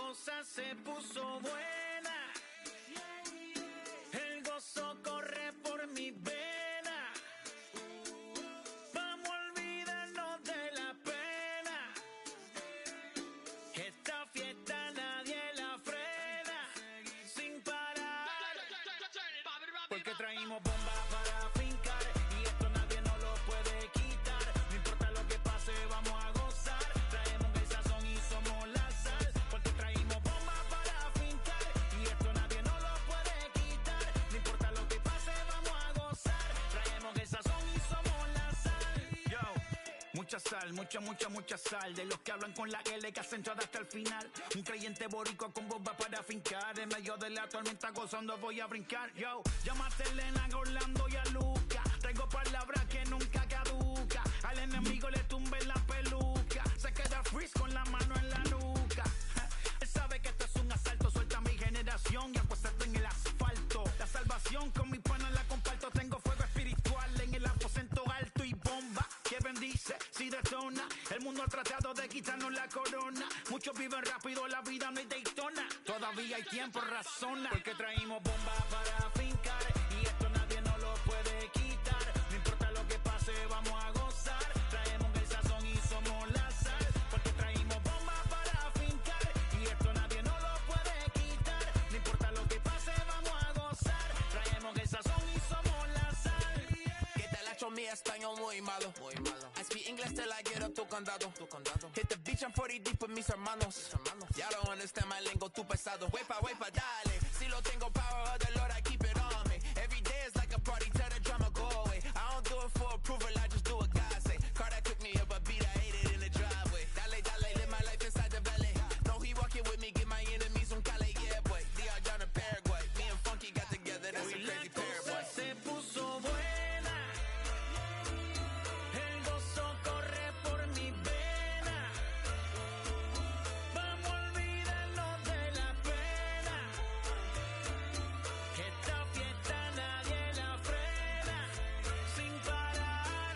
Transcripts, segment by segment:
cosa se puso buena. El gozo corre por mi vena. Vamos a olvidarnos de la pena. Esta fiesta nadie la frena. Sin parar. Porque traímos bombas para fincar. Y esto nadie nos lo puede quitar. No importa lo que pase, vamos a gozar. Traemos el sazón y somos la sal. Porque traímos bombas para fincar. Y esto nadie nos lo puede quitar. No importa lo que pase, vamos a gozar. Traemos el sazón y somos la sal. Yo, mucha sal, mucha sal. De los que hablan con la L que hacen entrada hasta el final. Un creyente boricua con bomba para fincar. En medio de la tormenta gozando voy a brincar. Yo, llámate a Elena, a Orlando y a Luca. Traigo palabras que nunca caduca. Al enemigo le tumbe la peluca. Se queda freeze con la mano en la nuca. Él sabe que esto es un asalto. Suelta mi generación y apuéstate en el asfalto. La salvación con mi pana la comparto. Tengo fuego espiritual en el aposento alto y bomba que bendice si detona. El mundo ha tratado de quitarnos la corona. Muchos viven rápido, la vida no hay Daytona. Todavía hay tiempo, razona. Porque traímos bombas para fincar. Y esto nadie nos lo puede quitar. No importa lo que pase, vamos a gozar. Traemos el sazón y somos la sal. Porque traímos bombas para fincar. Y esto nadie nos lo puede quitar. No importa lo que pase, vamos a gozar. Traemos el sazón y somos la sal. Que te la echo mi español muy malo. I speak English till I get up tu condado. Hit the beach, I'm 40 deep with mis hermanos. Ya don't understand my lingo, tu pesado. Wepa, dale. Si lo tengo power of the Lord, I keep it on me. Every day is like a party, tell the drama go away. I don't do it for approval, I just do what God say. Car that took me up a beat, I ate it in the driveway. Dale, live my life inside the valley. No, he walking with me, get my enemies un cale, yeah, boy. DR down in Paraguay. Me and Funky got together, that's a crazy pair, boy. Se puso buena. El gozo corre por mi vena. Vamos a olvidarnos de la pena. Esta fiesta nadie la frena. Sin parar.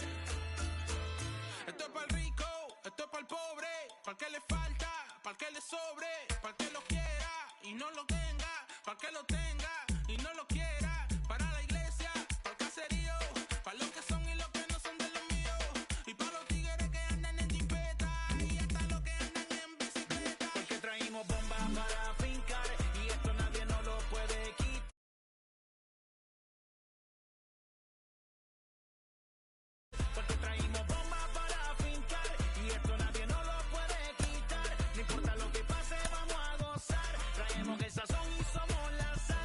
Esto es para el rico, esto es para el pobre, para el que le falta, para el que le sobre, para el que lo quiera y no lo tenga, para el que lo tenga y no lo quiera, para la iglesia, para el caserío, para los que son y los que no son de los míos, y para los tigres que andan en jipeta y hasta los que andan en bicicleta. Porque traímos bombas para fincar. Y esto nadie nos lo puede quitar. Porque traímos bombas para fincar. Y esto nadie nos lo puede quitar. No importa lo que pase, vamos a gozar. Traemos el sazón y somos la sal.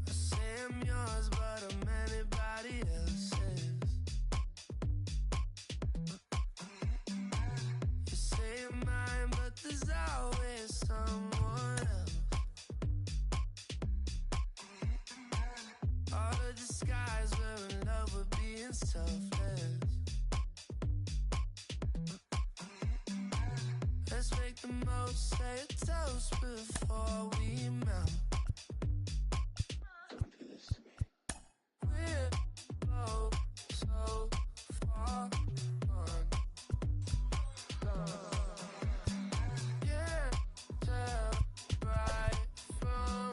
I say I'm yours, but I'm anybody else's. You say you're mine, but there's always someone else. All the disguise, we're in love with being selfless. Let's make the most, say a toast before we melt. We're both so far gone. Can't tell right from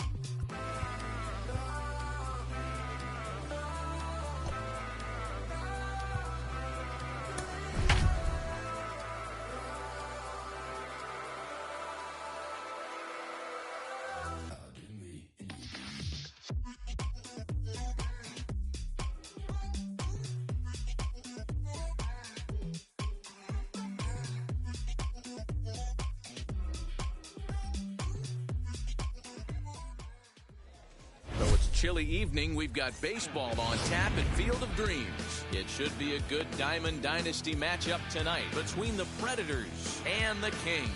Though it's a chilly evening, we've got baseball on tap at Field of Dreams. It should be a good Diamond Dynasty matchup tonight between the Predators and the Kings.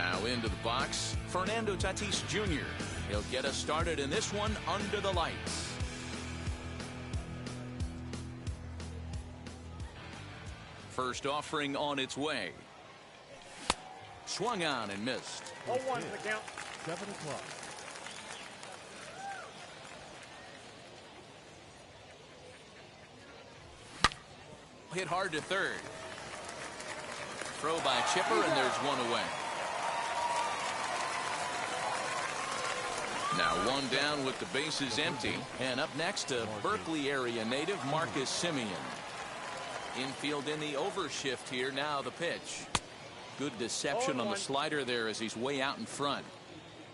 Now into the box, Fernando Tatis Jr. He'll get us started in this one under the lights. First offering on its way. Swung on and missed. 0-1 the count. 7 o'clock. Hit hard to third. Throw by Chipper, and there's one away. Now one down with the bases empty. And up next, a Berkeley area native, Marcus Simeon. Infield in the overshift here. Now the pitch. Good deception on the slider there as he's way out in front.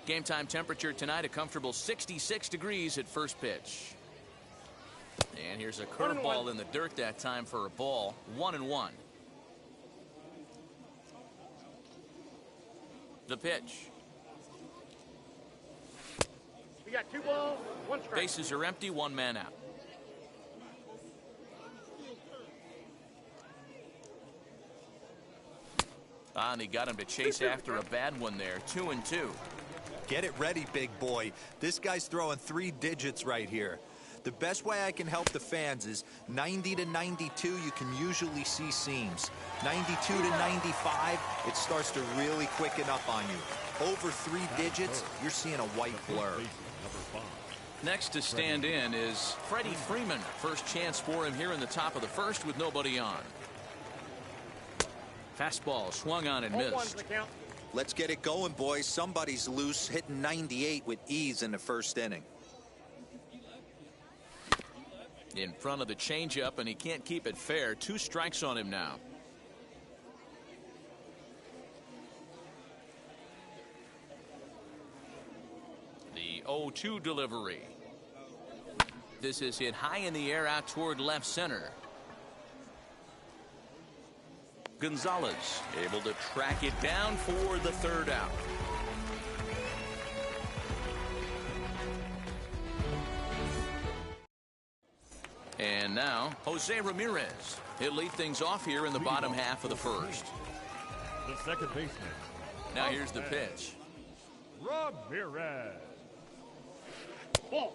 Game time temperature tonight, a comfortable 66 degrees at first pitch. And here's a curveball in the dirt that time for a ball. 1-1. The pitch. We got 2 balls, 1 strike. Bases are empty, 1 man out. And he got him to chase after a bad one there. 2-2. Get it ready, big boy. This guy's throwing 3 digits right here. The best way I can help the fans is 90 to 92, you can usually see seams. 92 to 95, it starts to really quicken up on you. Over 3 digits, you're seeing a white blur. Next to stand in is Freddie Freeman. First chance for him here in the top of the first with nobody on. Fastball swung on and missed. Let's get it going, boys. Somebody's loose, hitting 98 with ease in the first inning. In front of the changeup, and he can't keep it fair. 2 strikes on him now. The 0-2 delivery. This is hit high in the air out toward left center. Gonzalez able to track it down for the 3rd out. And now Jose Ramirez. He'll lead things off here in the bottom half of the first. The second baseman. Now here's the pitch. Ramirez. Ball.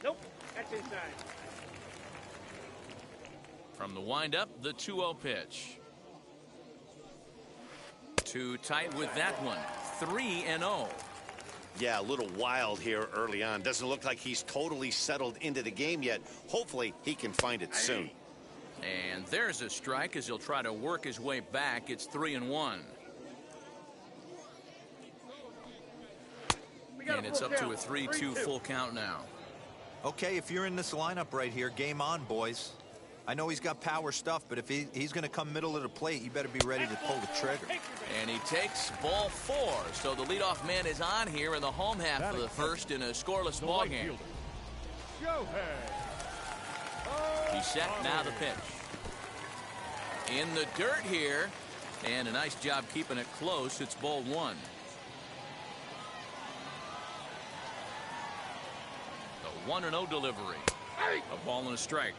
Nope, that's inside. From the windup, the 2-0 pitch. Too tight with that one. 3-0. Yeah, a little wild here early on. Doesn't look like he's totally settled into the game yet. Hopefully he can find it soon. And there's a strike as he'll try to work his way back. It's 3-1. And it's up to a 3-2 full count now. Okay, if you're in this lineup right here, game on, boys. I know he's got power stuff, but if he's going to come middle of the plate, you better be ready to pull the trigger. And he takes ball 4. So the leadoff man is on here in the home half of the first in a scoreless ball game. He's set. Now the pitch. In the dirt here. And a nice job keeping it close. It's ball 1. The 1-0 delivery. A ball and a strike.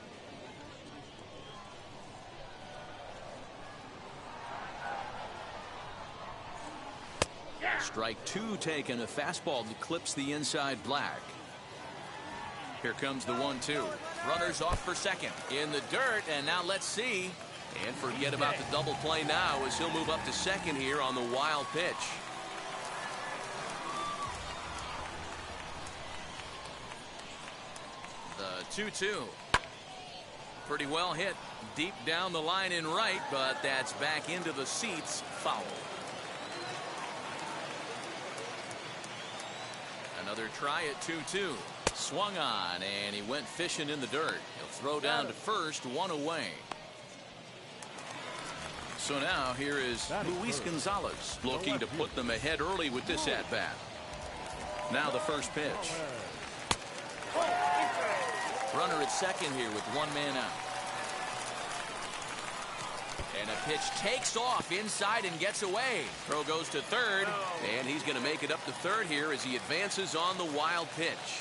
Strike 2 taken. A fastball that clips the inside black. Here comes the 1-2. Runners off for second. In the dirt, and now let's see. And forget about the double play now as he'll move up to second here on the wild pitch. The 2-2. Pretty well hit. Deep down the line in right, but that's back into the seats. Foul. Another try at 2-2. Swung on, and he went fishing in the dirt. He'll throw down to first, 1 away. So now here is Luis Gonzalez looking to put them ahead early with this at-bat. Now the first pitch. Runner at second here with 1 man out. And a pitch takes off inside and gets away. Throw goes to third, and he's going to make it up to third here as he advances on the wild pitch.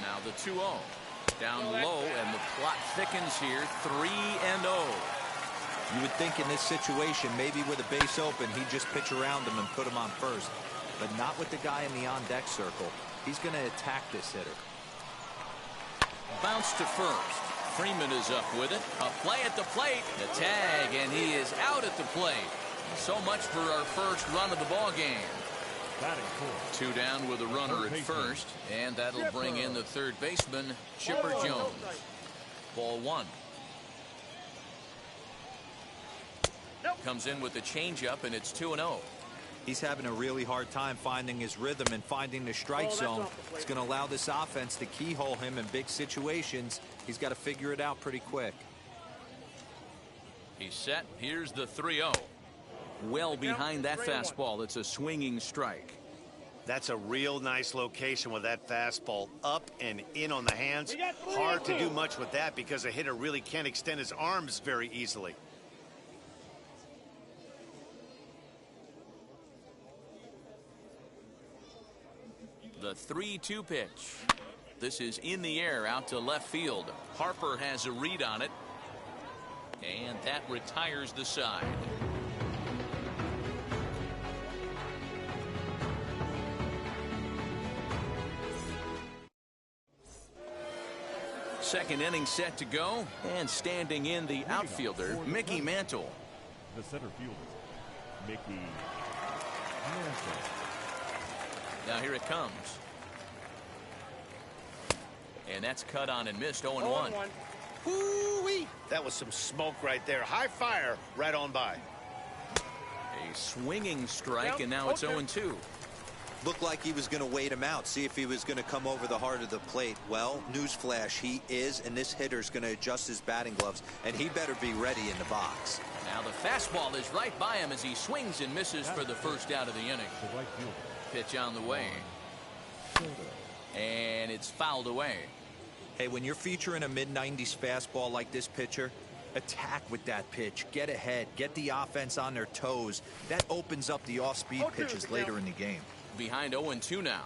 Now the 2-0. Down low, and the plot thickens here. 3-0. You would think in this situation, maybe with a base open, he'd just pitch around him and put him on first. But not with the guy in the on-deck circle. He's going to attack this hitter. Bounce to first. Freeman is up with it. A play at the plate. The tag, and he is out at the plate. So much for our first run of the ball game. 2 down with a runner at first, and that'll bring in the third baseman, Chipper Jones. Ball 1. Comes in with the changeup, and it's 2-0. He's having a really hard time finding his rhythm and finding the strike zone. It's going to allow this offense to keyhole him in big situations. He's got to figure it out pretty quick. He's set. Here's the 3-0. Well behind that fastball. It's a swinging strike. That's a real nice location with that fastball up and in on the hands. Hard to do much with that because a hitter really can't extend his arms very easily. The 3-2 pitch. This is in the air out to left field. Harper has a read on it, and that retires the side. Second inning set to go, and standing in the outfielder, Mickey Mantle. The center fielder, Mickey Mantle. Now here it comes. And that's cut on and missed. 0-1. Woo-wee. That was some smoke right there. High fire right on by. A swinging strike, and now it's 0-2. Looked like he was going to wait him out, see if he was going to come over the heart of the plate. Well, newsflash, he is, and this hitter's going to adjust his batting gloves, and he better be ready in the box. Now the fastball is right by him as he swings and misses for the first out of the inning. Pitch on the way. And it's fouled away. Hey, when you're featuring a mid-90s fastball like this pitcher, attack with that pitch. Get ahead. Get the offense on their toes. That opens up the off-speed pitches later in the game. Behind 0-2 now.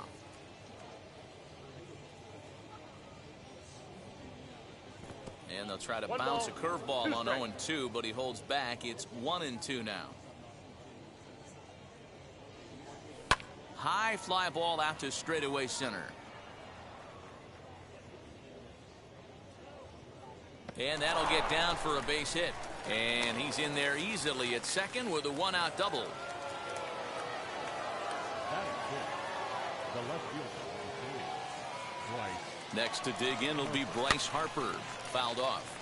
And they'll try to bounce a curveball on 0-2, but he holds back. It's 1-2 now. High fly ball out to straightaway center. And that'll get down for a base hit. And he's in there easily at second with a 1-out double. The left fielder, Bryce. Next to dig in will be Bryce Harper. Fouled off.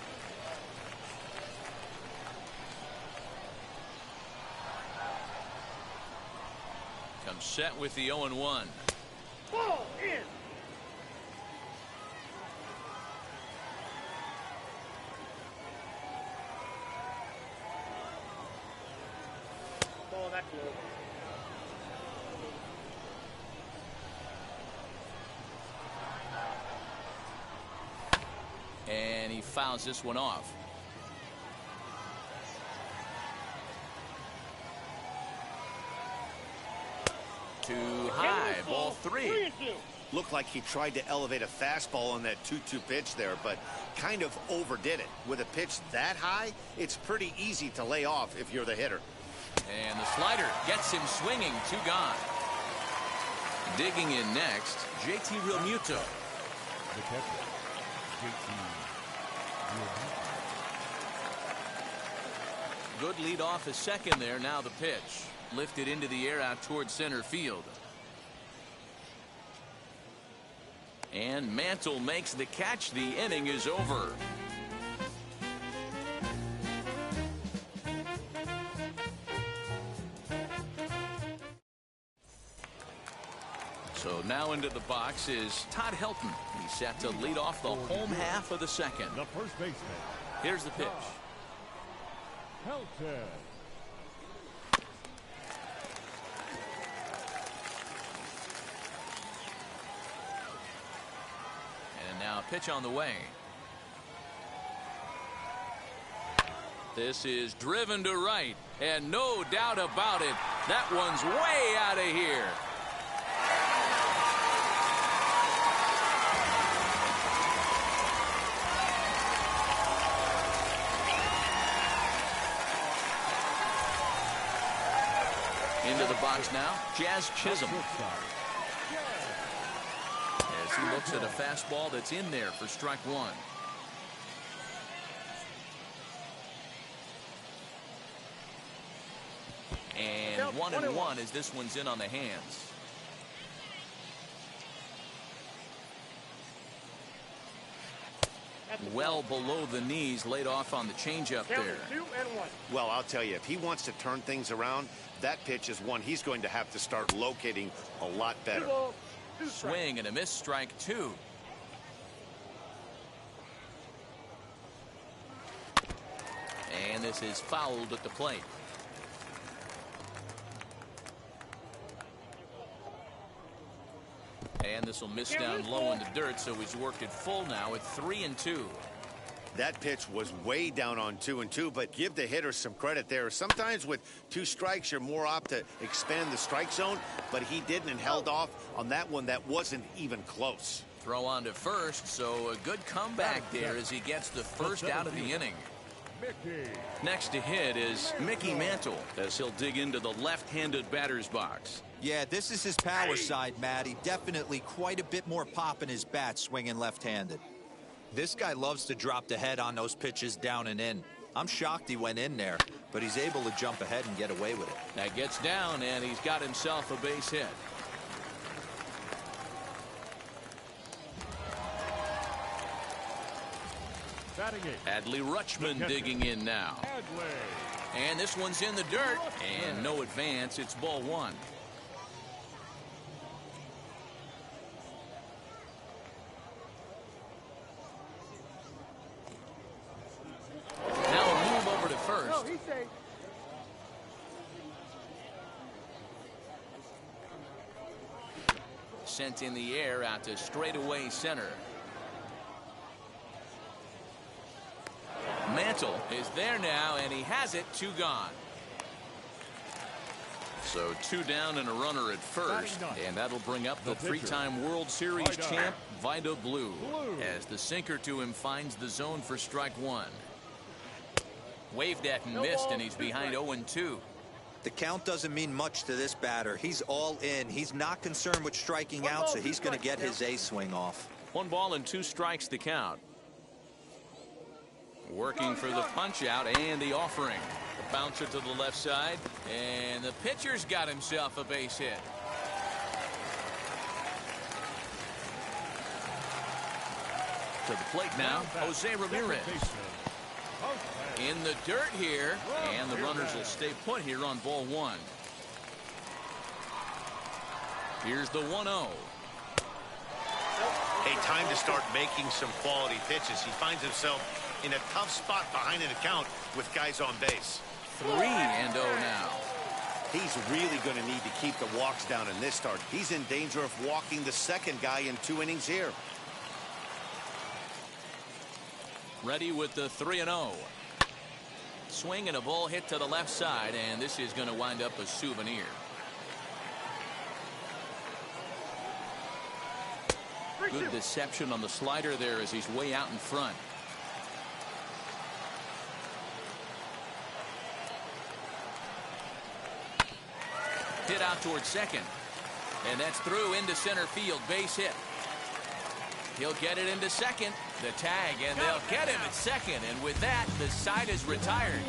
Comes set with the 0-1. Ball in. Ball that low. And he fouls this one off. Too high. Ball 3. Looked like he tried to elevate a fastball on that 2-2 pitch there, but kind of overdid it. With a pitch that high, it's pretty easy to lay off if you're the hitter. And the slider gets him swinging. 2 gone. Digging in next, JT Realmuto. The catcher, JT Realmuto. Good lead off a second there. Now the pitch. Lifted into the air out towards center field. And Mantle makes the catch. The inning is over. So now into the box is Todd Helton. He's set to lead off the home half of the second. The first baseman. Here's the pitch. Helton. And now a pitch on the way. This is driven to right, and no doubt about it, that one's way out of here. into the box now, Jazz Chisholm. As he looks at a fastball that's in there for strike one. And 1-1 as this one's in on the hands. Well below the knees, laid off on the changeup there. 2-1. Well, I'll tell you, if he wants to turn things around, that pitch is one he's going to have to start locating a lot better. Swing and a miss, strike two. And this is fouled at the plate. And this will miss down low in the dirt, so he's worked it full now at 3-2. That pitch was way down on 2-2, but give the hitter some credit there. Sometimes with 2 strikes, you're more apt to expand the strike zone, but he didn't and held off on that one that wasn't even close. Throw on to first, so a good comeback there as he gets the first out of the inning. Next to hit is Mickey Mantle as he'll dig into the left-handed batter's box. Yeah, this is his power side, Matty. Definitely quite a bit more pop in his bat swinging left-handed. This guy loves to drop the head on those pitches down and in. I'm shocked he went in there, but he's able to jump ahead and get away with it. That gets down, and he's got himself a base hit. Adley Rutschman digging in now. And this one's in the dirt, and no advance. It's ball one. Now a move over to first. No, he's safe. Sent in the air out to straightaway center. Mantle is there now, and he has it. 2 gone. So 2 down and a runner at first, and that'll bring up the 3-time World Series champ Vida Blue as the sinker to him finds the zone for strike one. Waved at and missed, and he's behind 0-2. The count doesn't mean much to this batter. He's all in. He's not concerned with striking out, so he's going to get his A swing off. 1 ball and 2 strikes to count. Working for the punch out and the offering. The bouncer to the left side, and the pitcher's got himself a base hit. To the plate now, Jose Ramirez. In the dirt here, and the runners will stay put here on ball one. Here's the 1-0. Hey, time to start making some quality pitches. He finds himself in a tough spot behind an account with guys on base. 3-0 now. He's really going to need to keep the walks down in this start. He's in danger of walking the second guy in 2 innings here. Ready with the 3-0. Swing and a ball hit to the left side, and this is going to wind up a souvenir. Good deception on the slider there as he's way out in front. Hit out towards second, and that's through into center field. Base hit. He'll get it into second. The tag, and they'll get him at second, and with that, the side is retired.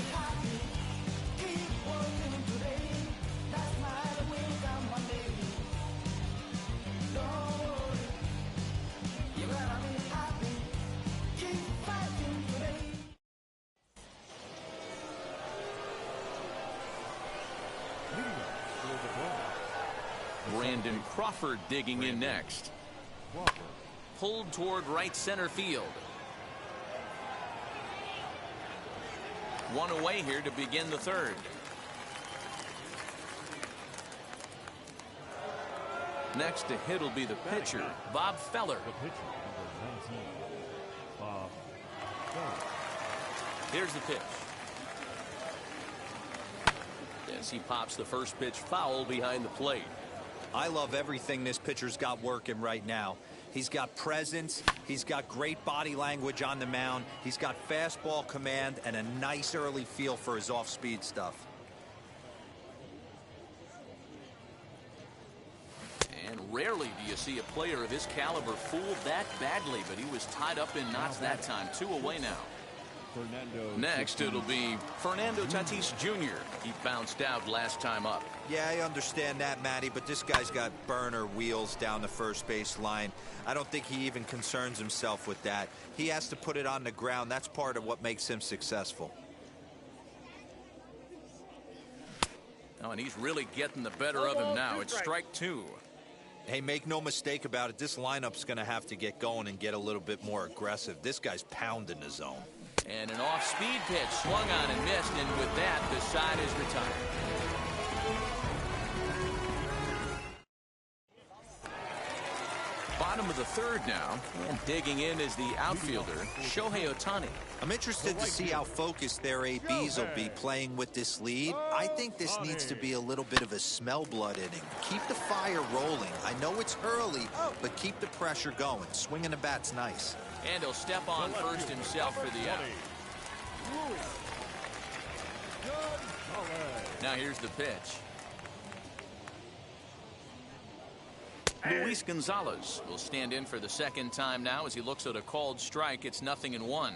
Brandon Crawford digging in next. Pulled toward right center field. 1 away here to begin the third. Next to hit will be the pitcher, Bob Feller. Here's the pitch. As he pops the first pitch foul behind the plate. I love everything this pitcher's got working right now. He's got presence. He's got great body language on the mound. He's got fastball command and a nice early feel for his off-speed stuff. Rarely do you see a player of his caliber fooled that badly, but he was tied up in knots that time. 2 away now. Next, it'll be Fernando Tatis Jr. He bounced out last time up. Yeah, I understand that, Matty, but this guy's got burner wheels down the first base line. I don't think he even concerns himself with that. He has to put it on the ground. That's part of what makes him successful. Oh, and he's really getting the better of him now. It's strike 2. Hey, make no mistake about it. This lineup's going to have to get going and get a little bit more aggressive. This guy's pounding the zone. And an off-speed pitch swung on and missed, and with that, the side is retired. Bottom of the third now, and digging in is the outfielder, Shohei Ohtani. I'm interested to see how focused their ABs will be playing with this lead. I think this needs to be a little bit of a smell blood inning. Keep the fire rolling. I know it's early, but keep the pressure going. Swinging the bat's nice. And he'll step on first himself for the out. Now here's the pitch. Luis Gonzalez will stand in for the second time now as he looks at a called strike. It's 0-1.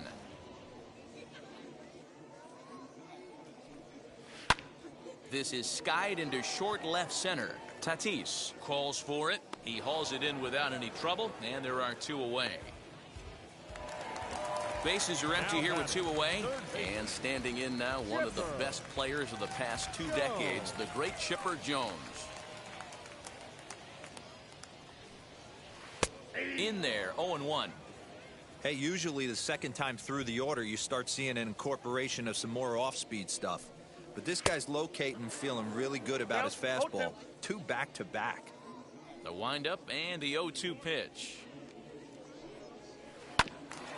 This is skied into short left center. Tatis calls for it. He hauls it in without any trouble, and there are 2 away. Bases are empty here with 2 away, and standing in now one of the best players of the past 2 decades, the great Chipper Jones. In there, 0-1. Hey, usually the second time through the order you start seeing an incorporation of some more off-speed stuff. But this guy's locating, feeling really good about his fastball. 2 back-to-back. The windup and the 0-2 pitch.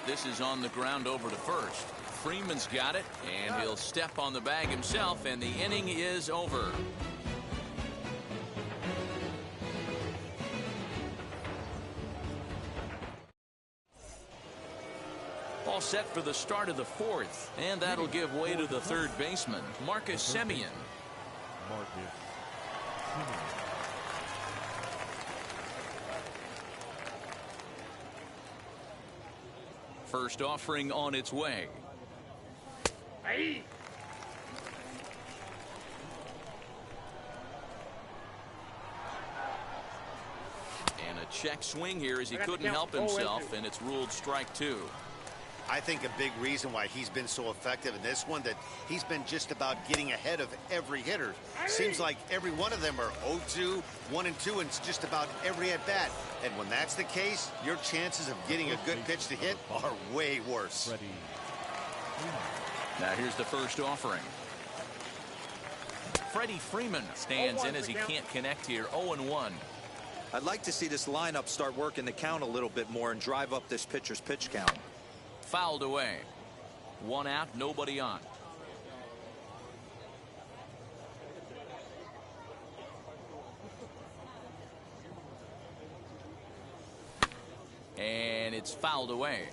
This is on the ground over to first. Freeman's got it, and he'll step on the bag himself, and the inning is over. All set for the start of the fourth, and that'll give way to the third baseman, Marcus Semien. First offering on its way. Hey. And a check swing here as he couldn't help himself, and it's ruled strike 2. I think a big reason why he's been so effective in this one, that he's been just about getting ahead of every hitter. Seems like every one of them are 0-2, 1-2, and it's just about every at bat. And when that's the case, your chances of getting a good pitch to hit are way worse. Now here's the first offering. Freddie Freeman stands in as he can't connect here. 0-1. I'd like to see this lineup start working the count a little bit more and drive up this pitcher's pitch count. Fouled away. 1 out, nobody on. And it's fouled away.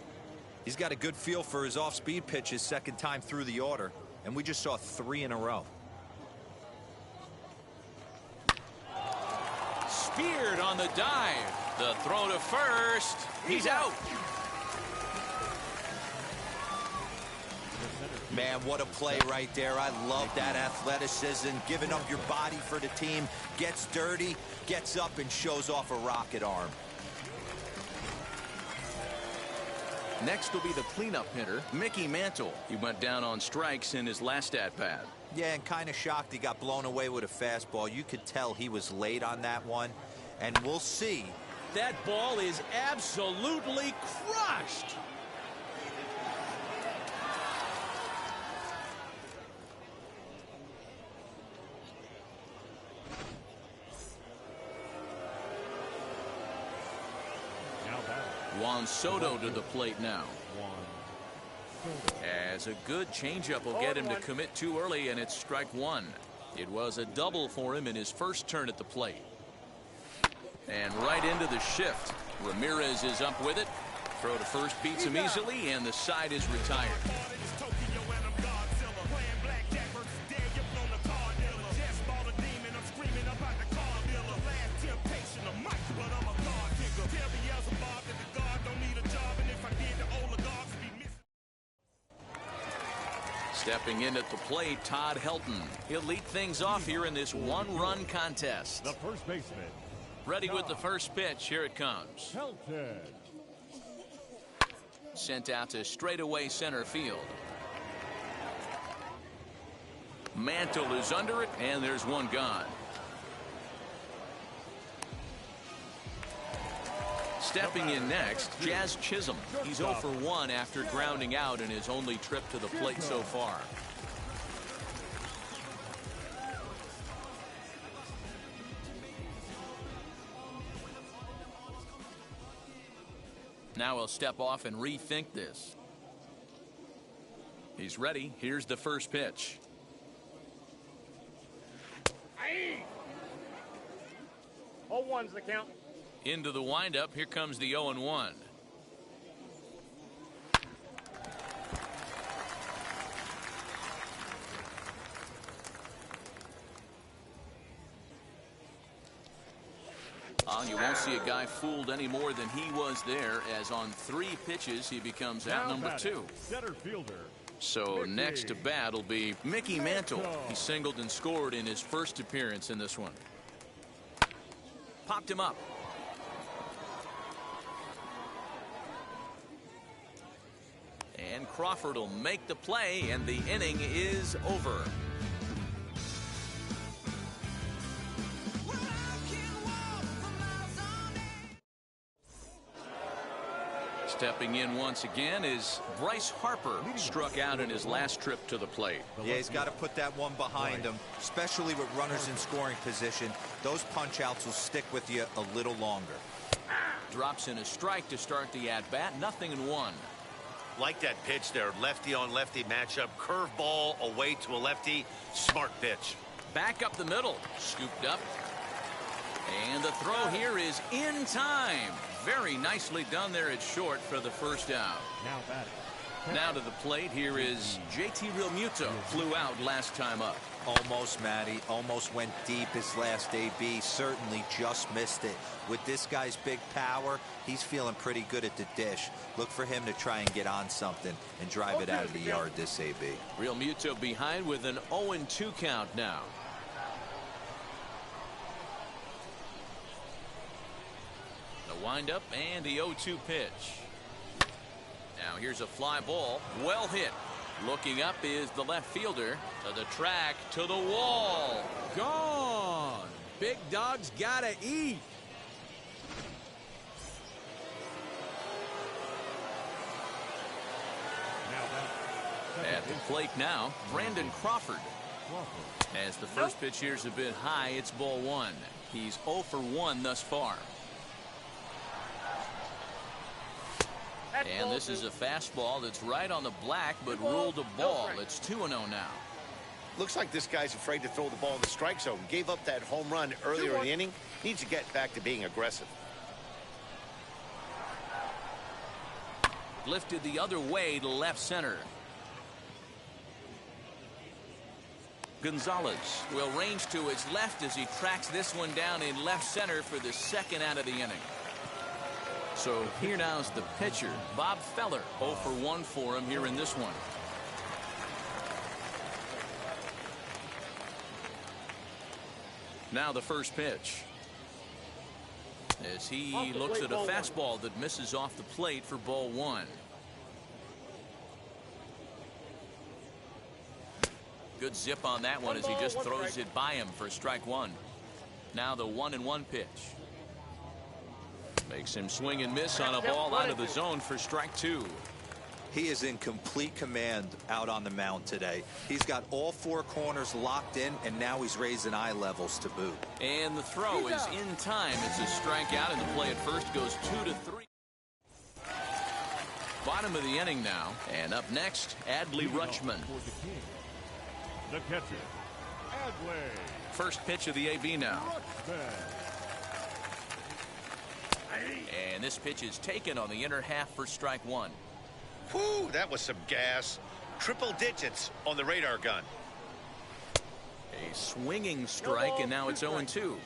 He's got a good feel for his off-speed pitches second time through the order, and we just saw 3 in a row. Speared on the dive. The throw to first. He's out. Man, what a play right there. I love that athleticism, giving up your body for the team, gets dirty, gets up and shows off a rocket arm. Next will be the cleanup hitter, Mickey Mantle. He went down on strikes in his last at-bat. Yeah, and kind of shocked he got blown away with a fastball. You could tell he was late on that one, and we'll see. That ball is absolutely crushed. Juan Soto to the plate now. As a good changeup will get him to commit too early, and it's strike 1. It was a double for him in his first turn at the plate. And right into the shift. Ramirez is up with it. Throw to first beats him easily, and the side is retired. Stepping in at the plate, Todd Helton. He'll lead things off here in this one-run contest. The first baseman. Ready with the first pitch. Here it comes. Helton. Sent out to straightaway center field. Mantle is under it, and there's one gone. Stepping in next, Jazz Chisholm. He's 0 for 1 after grounding out in his only trip to the plate so far. Now he'll step off and rethink this. He's ready. Here's the first pitch. 0-1's the count. Into the windup. Here comes the 0-1. You won't see a guy fooled any more than he was there, as on 3 pitches he becomes out number 2. Center fielder. So next to bat will be Mickey Mantle. He singled and scored in his first appearance in this one. Popped him up. And Crawford will make the play, and the inning is over. Stepping in once again is Bryce Harper. Struck out in his last trip to the plate. Yeah, he's got to put that one behind him, especially with runners in scoring position. Those punch-outs will stick with you a little longer. Drops in a strike to start the at-bat. 0-1. Like that pitch there, lefty on lefty matchup, curveball away to a lefty, smart pitch. Back up the middle, scooped up, and the throw here is in time. Very nicely done there at short for the first out. Now to the plate, here is JT Realmuto. Flew out last time up. Almost, Matty. Almost went deep his last AB. Certainly just missed it. With this guy's big power, he's feeling pretty good at the dish. Look for him to try and get on something and drive it out of the yard this AB. Realmuto behind with an 0-2 count now. The windup and the 0-2 pitch. Now here's a fly ball. Well hit. Looking up is the left fielder. To the track, to the wall. Gone. Big dog's gotta eat. At the plate now, Brandon Crawford. As the first pitch here's a bit high, it's ball 1. He's 0 for 1 thus far. And this is a fastball that's right on the black, but ruled a ball. It's 2-0 now. Looks like this guy's afraid to throw the ball in the strike zone. Gave up that home run earlier in the inning. Needs to get back to being aggressive. Lifted the other way to left center. Gonzalez will range to his left as he tracks this one down in left center for the second out of the inning. So here now is the pitcher, Bob Feller. 0 for 1 for him here in this one. Now the first pitch. As he looks at a fastball that misses off the plate for ball 1. Good zip on that one as he just throws it by him for strike 1. Now the 1-1 pitch. Makes him swing and miss on a ball out of the zone for strike 2. He is in complete command out on the mound today. He's got all 4 corners locked in, and now he's raising eye levels to boot. And the throw is in time. It's a strikeout, and the play at first goes 2-3. Bottom of the inning now, and up next, Adley Rutschman. The catcher, Adley. First pitch of the AB now. And this pitch is taken on the inner half for strike 1. Whew, that was some gas. Triple digits on the radar gun. A swinging strike, and now it's 0-2.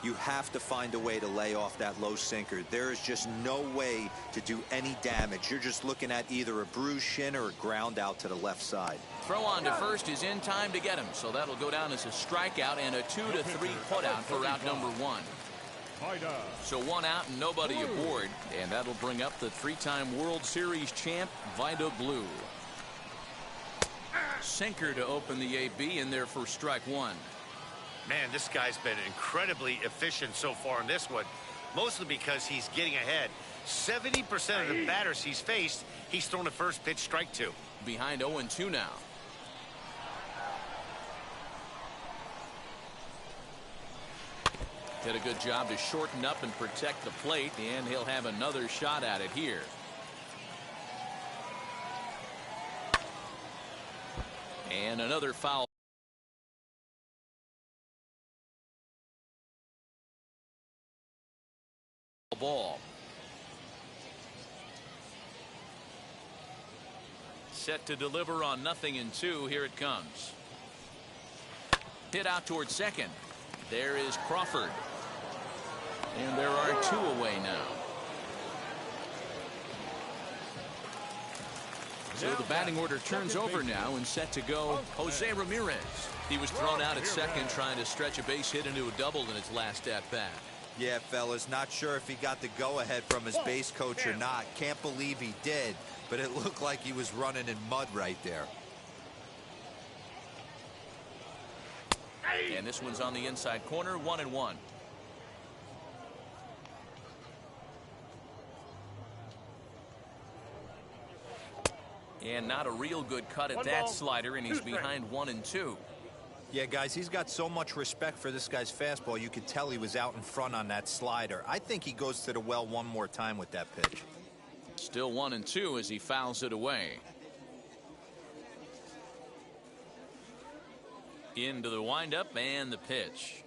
You have to find a way to lay off that low sinker. There is just no way to do any damage. You're just looking at either a bruised shin or a ground out to the left side. Throw on to first is in time to get him, so that'll go down as a strikeout and a 2-3 putout for out number 1. So 1 out and nobody aboard, and that'll bring up the 3-time World Series champ, Vida Blue. Sinker to open the AB in there for strike 1. Man, this guy's been incredibly efficient so far in this one, mostly because he's getting ahead. 70% of the batters he's faced, he's thrown a first pitch strike 2. Behind 0-2 now. Did a good job to shorten up and protect the plate, and he'll have another shot at it here. And another foul ball. Set to deliver on 0-2. Here it comes. Hit out towards second. There is Crawford. And there are 2 away now. So the batting order turns over now and set to go Jose Ramirez. He was thrown out at second trying to stretch a base hit into a double in his last at bat. Yeah, fellas, not sure if he got the go-ahead from his base coach or not. Can't believe he did, but it looked like he was running in mud right there. And this one's on the inside corner, 1-1. And not a real good cut at that slider, and he's behind 1-2. Yeah, guys, he's got so much respect for this guy's fastball. You could tell he was out in front on that slider. I think he goes to the well one more time with that pitch. Still 1-2 as he fouls it away. Into the windup and the pitch.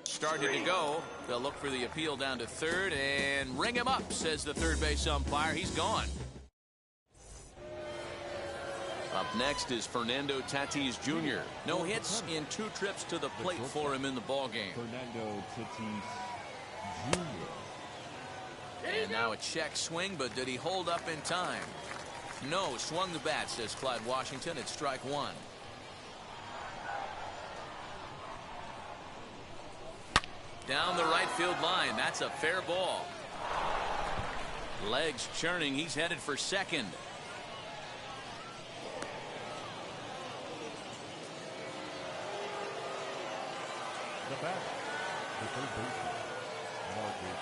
Started to go. They'll look for the appeal down to third and ring him up, says the third base umpire. He's gone. Up next is Fernando Tatis Jr. No hits in 2 trips to the plate for him in the ballgame. Fernando Tatis Jr. And now a check swing, but did he hold up in time? No, swung the bat, says Clyde Washington. It's strike 1. Down the right field line. That's a fair ball. Legs churning. He's headed for second. The batter, the third baseman, Marcus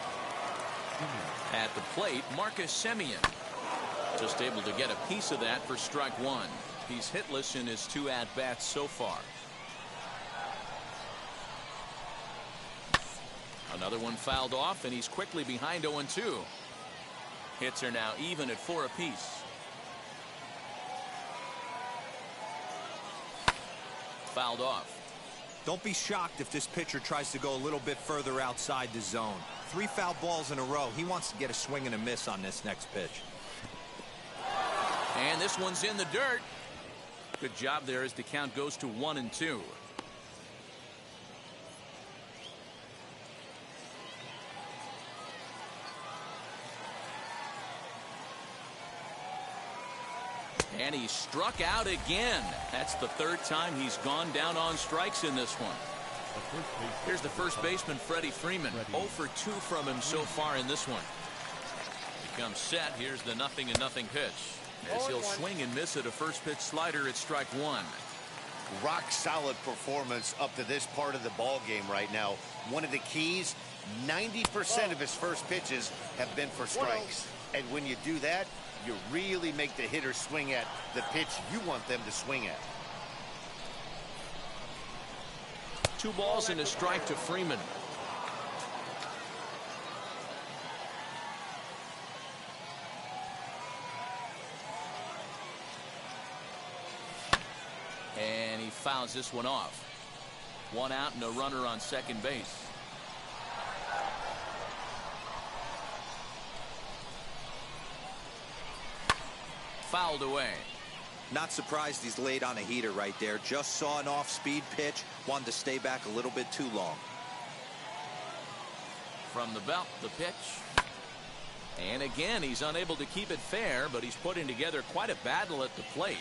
Semien. At the plate, Marcus Semien. Just able to get a piece of that for strike 1. He's hitless in his 2 at-bats so far. Another one fouled off, and he's quickly behind 0-2. Hits are now even at 4 apiece. Fouled off. Don't be shocked if this pitcher tries to go a little bit further outside the zone. 3 foul balls in a row. He wants to get a swing and a miss on this next pitch. And this one's in the dirt. Good job there as the count goes to 1-2. And he struck out again. That's the 3rd time he's gone down on strikes in this one. Here's the first baseman, Freddie Freeman. 0 for 2 from him so far in this one. He comes set. Here's the 0-0 pitch. As he'll swing and miss at a first pitch slider at strike 1. Rock solid performance up to this part of the ball game right now. One of the keys, 90% of his first pitches have been for strikes. And when you do that, you really make the hitter swing at the pitch you want them to swing at. 2 balls and a strike to Freeman. And he fouls this one off. 1 out and a runner on second base. Fouled away. Not surprised he's laid on a heater right there. Just saw an off-speed pitch. Wanted to stay back a little bit too long. From the belt, the pitch. And again, he's unable to keep it fair, but he's putting together quite a battle at the plate.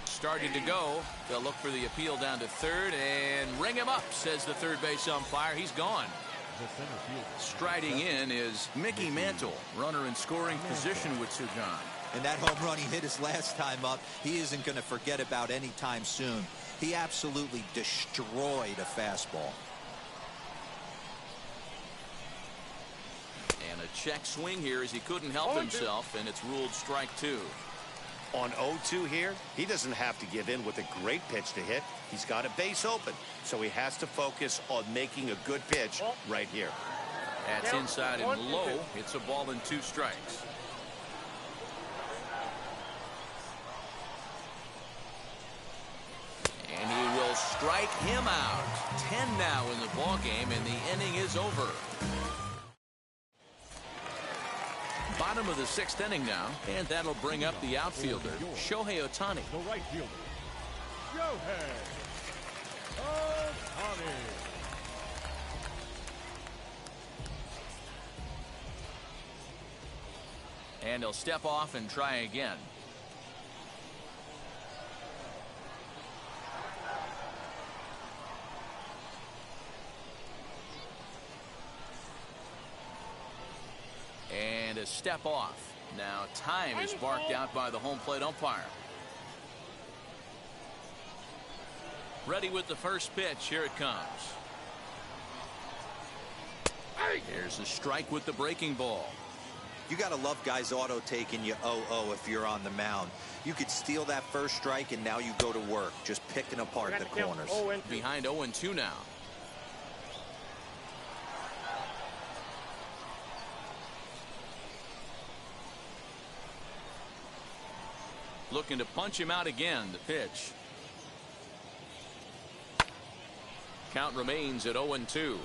Starting to go. They'll look for the appeal down to third and ring him up, says the third base umpire. He's gone. Striding in is Mickey Mantle, runner in scoring position with 2 gone. And that home run he hit his last time up, he isn't going to forget about any time soon. He absolutely destroyed a fastball. And a check swing here as he couldn't help himself, and it's ruled strike 2. On 0-2 here, he doesn't have to give in with a great pitch to hit. He's got a base open, so he has to focus on making a good pitch right here. That's inside and low. It's a ball and 2 strikes. And he will strike him out. 10 now in the ball game, and the inning is over. Bottom of the 6th inning now, and that'll bring up the outfielder, Shohei Ohtani. The right fielder, Shohei Ohtani. And he'll step off and try again. And a step off. Now time is barked out by the home plate umpire. Ready with the first pitch. Here it comes. Here's a strike with the breaking ball. You got to love guys auto taking you 0-0 if you're on the mound. You could steal that first strike and now you go to work just picking apart the corners. Behind 0-2 now. Looking to punch him out again. The pitch. Count remains at 0-2.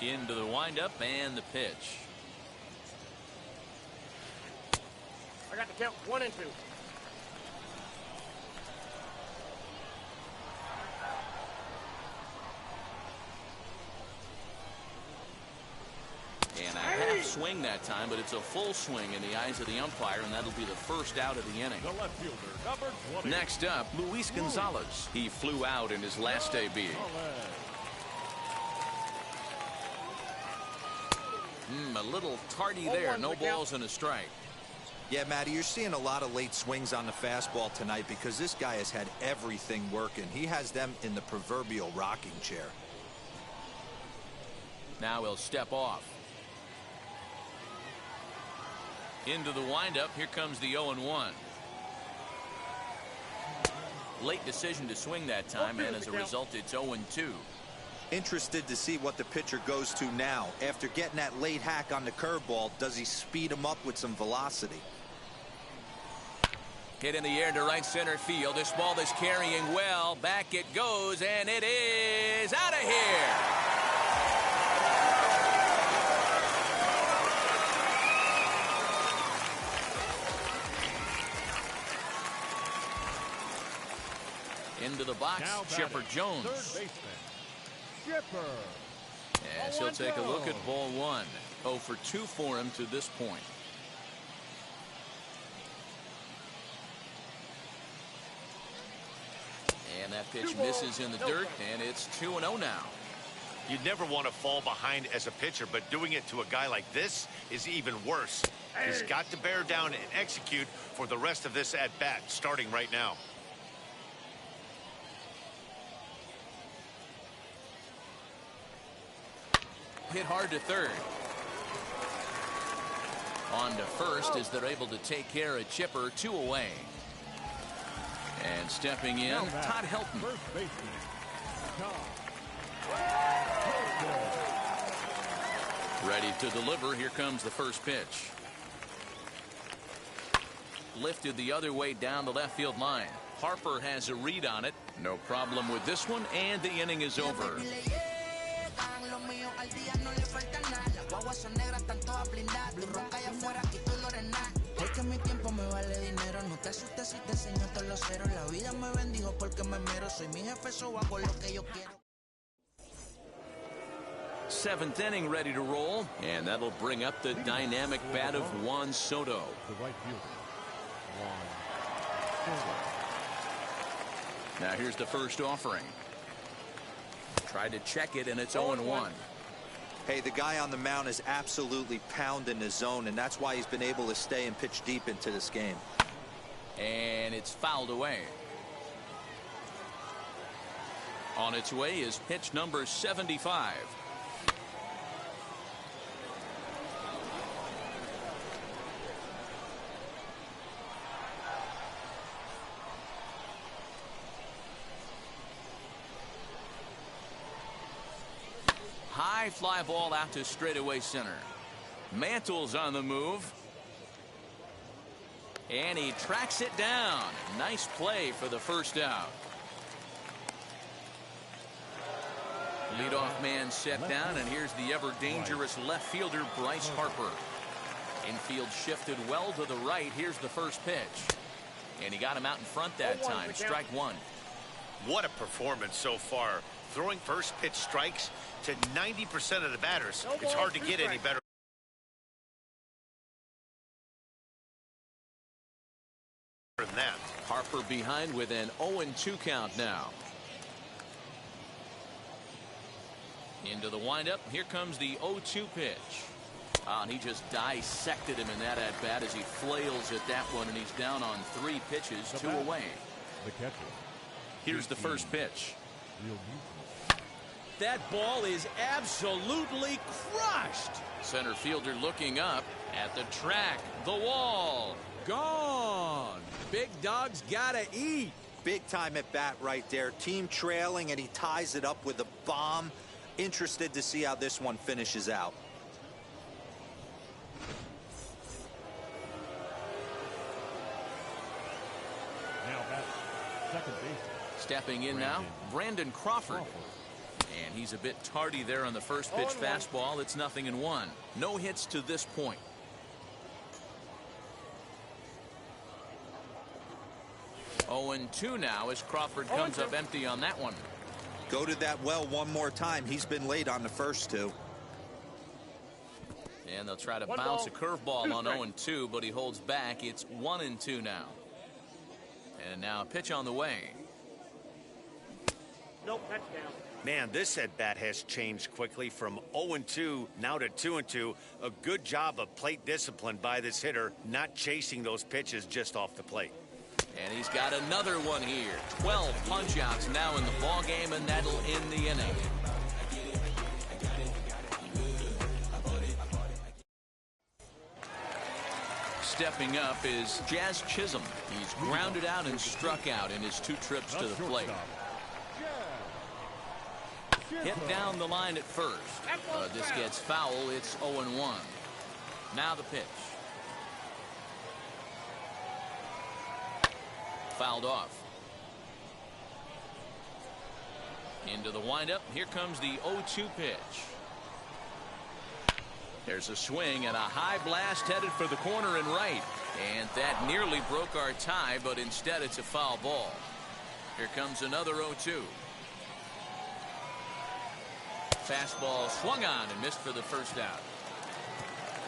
Into the windup and the pitch. I got the count 1 and 2. And a half swing that time, but it's a full swing in the eyes of the umpire, and that'll be the first out of the inning. The left fielder, number 20. Next up, Luis Gonzalez. He flew out in his last debut. A little tardy there. No balls and a strike. Yeah, Matty, you're seeing a lot of late swings on the fastball tonight because this guy has had everything working. He has them in the proverbial rocking chair. Now he'll step off. Into the windup. Here comes the 0-1. Late decision to swing that time, and as a result, it's 0-2. Interested to see what the pitcher goes to now. After getting that late hack on the curveball, does he speed him up with some velocity? Hit in the air to right center field. This ball is carrying well. Back it goes, and it is out of here. Into the box, Chipper Jones. Third baseman, Chipper. As he'll take a look at ball 1. 0 for 2 for him to this point. And that pitch misses in the dirt, and it's 2-0 now. You'd never want to fall behind as a pitcher, but doing it to a guy like this is even worse. He's got to bear down and execute for the rest of this at bat, starting right now. Hit hard to third. On to first as they're able to take care of Chipper. 2 away. And stepping in, Todd Helton. First baseman, Todd Ready to deliver. Here comes the first pitch. Lifted the other way down the left field line. Harper has a read on it. No problem with this one, and the inning is over. Seventh inning ready to roll, and that'll bring up the dynamic bat of Juan Soto. The right fielder, Juan Soto. Now here's the first offering. Tried to check it, and it's 0-1. Hey, the guy on the mound is absolutely pounding his zone, and that's why he's been able to stay and pitch deep into this game. And it's fouled away. On its way is pitch number 75. High fly ball out to straightaway center. Mantle's on the move. And he tracks it down. Nice play for the first out. Leadoff man set down, and here's the ever dangerous left fielder Bryce Harper. Infield shifted well to the right. Here's the first pitch. And he got him out in front that time. Strike one. What a performance so far. Throwing first pitch strikes to 90% of the batters. It's hard to get any better than that. Harper behind with an 0-2 count now. Into the windup. Here comes the 0-2 pitch. And he just dissected him in that at bat as he flails at that one, and he's down on 3 pitches, 2 away. The catcher. Here's the first pitch. Real That ball is absolutely crushed. Center fielder looking up at the track. The wall. Gone. Big dog's gotta eat. Big time at bat right there. Team trailing, and he ties it up with a bomb. Interested to see how this one finishes out. Now back, second base. Stepping in now, Brandon Crawford. And he's a bit tardy there on the first pitch fastball. It's 0-1. No hits to this point. Oh, and 2 now as Crawford comes up empty on that one. Go to that well one more time. He's been late on the first 2. And they'll try to bounce a curveball on 0-2, but he holds back. It's 1-2 now. And now a pitch on the way. Nope, that's down. Man, this at bat has changed quickly from 0-2 now to 2-2. A good job of plate discipline by this hitter, not chasing those pitches just off the plate. And he's got another one here. 12 punch-outs now in the ball game, and that'll end the inning. Stepping up is Jazz Chisholm. He's grounded out and struck out in his 2 trips to the plate. Hit down the line at first. This gets foul. It's 0-1. Now the pitch. Fouled off. Into the windup. Here comes the 0-2 pitch. There's a swing and a high blast headed for the corner and right. And that nearly broke our tie, but instead it's a foul ball. Here comes another 0-2. Fastball swung on and missed for the first out.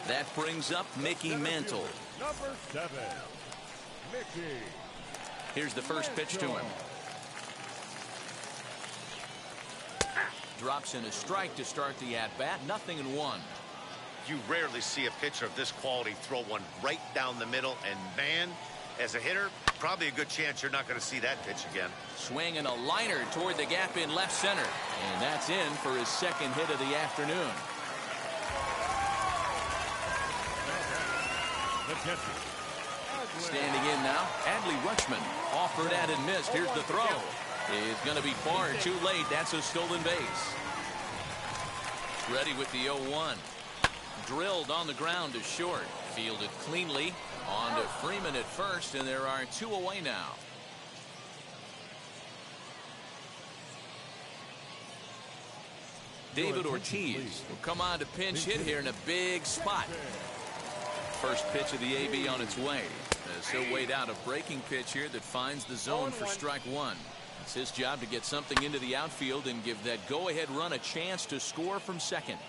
That brings up Mickey Mantle. Number 7, Mickey. Here's the first pitch to him. Drops in a strike to start the at-bat. 0-1. You rarely see a pitcher of this quality throw one right down the middle, and man, as a hitter, probably a good chance you're not going to see that pitch again. Swing and a liner toward the gap in left center. And that's in for his second hit of the afternoon. The catcher. Standing in now, Adley Rutschman. Offered at and missed. Here's the throw. It's going to be far too late. That's a stolen base. ready with the 0-1. Drilled on the ground to short. Fielded cleanly. On to Freeman at first, and there are 2 away now. David Ortiz will come on to pinch hit here in a big spot. First pitch of the AB on its way, as he'll wait out a breaking pitch here that finds the zone for strike one. It's his job to get something into the outfield and give that go-ahead run a chance to score from second.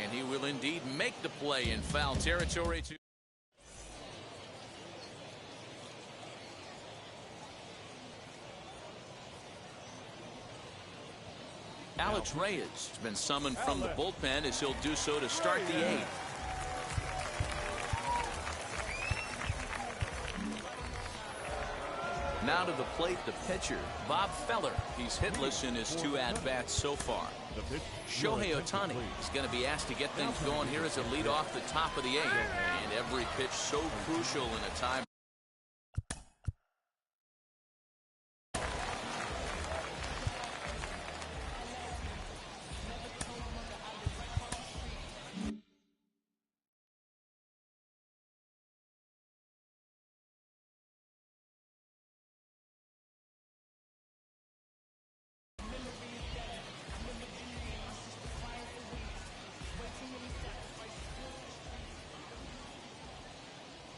And he will indeed make the play in foul territory. Alex Reyes has been summoned from the bullpen as he'll do so to start the 8th. Now to the plate, the pitcher, Bob Feller. He's hitless in his 2 at-bats so far. Shohei Ohtani is going to be asked to get things going here as a lead off the top of the 8th. And every pitch so crucial in a tie.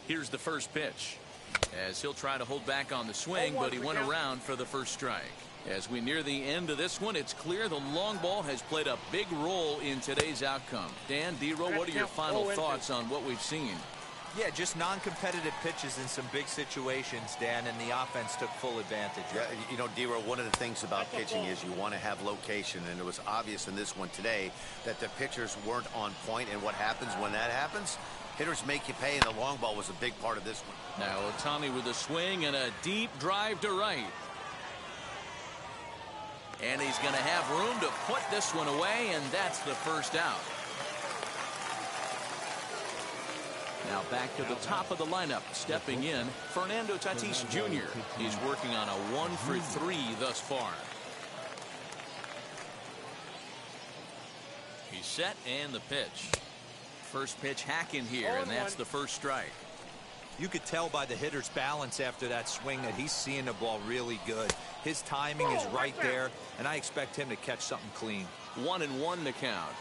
Here's the first pitch, as he'll try to hold back on the swing, but he went around for the first strike. As we near the end of this one, it's clear the long ball has played a big role in today's outcome. Dan, D-Row, what are your final thoughts on what we've seen? Yeah, just non-competitive pitches in some big situations, Dan, and the offense took full advantage. Yeah, you know, D-Row, one of the things about pitching is you want to have location, and it was obvious in this one today that the pitchers weren't on point, and what happens when that happens? Hitters make you pay, and the long ball was a big part of this one. Now Ohtani with a swing and a deep drive to right. And he's going to have room to put this one away, and that's the first out. Now back to the top of the lineup, stepping in, Fernando Tatis Jr. He's working on a 1-for-3 thus far. He's set, and the pitch. First pitch hacking here, and that's the first strike. You could tell by the hitter's balance after that swing that he's seeing the ball really good. His timing is right there, and I expect him to catch something clean. 1-1 the count.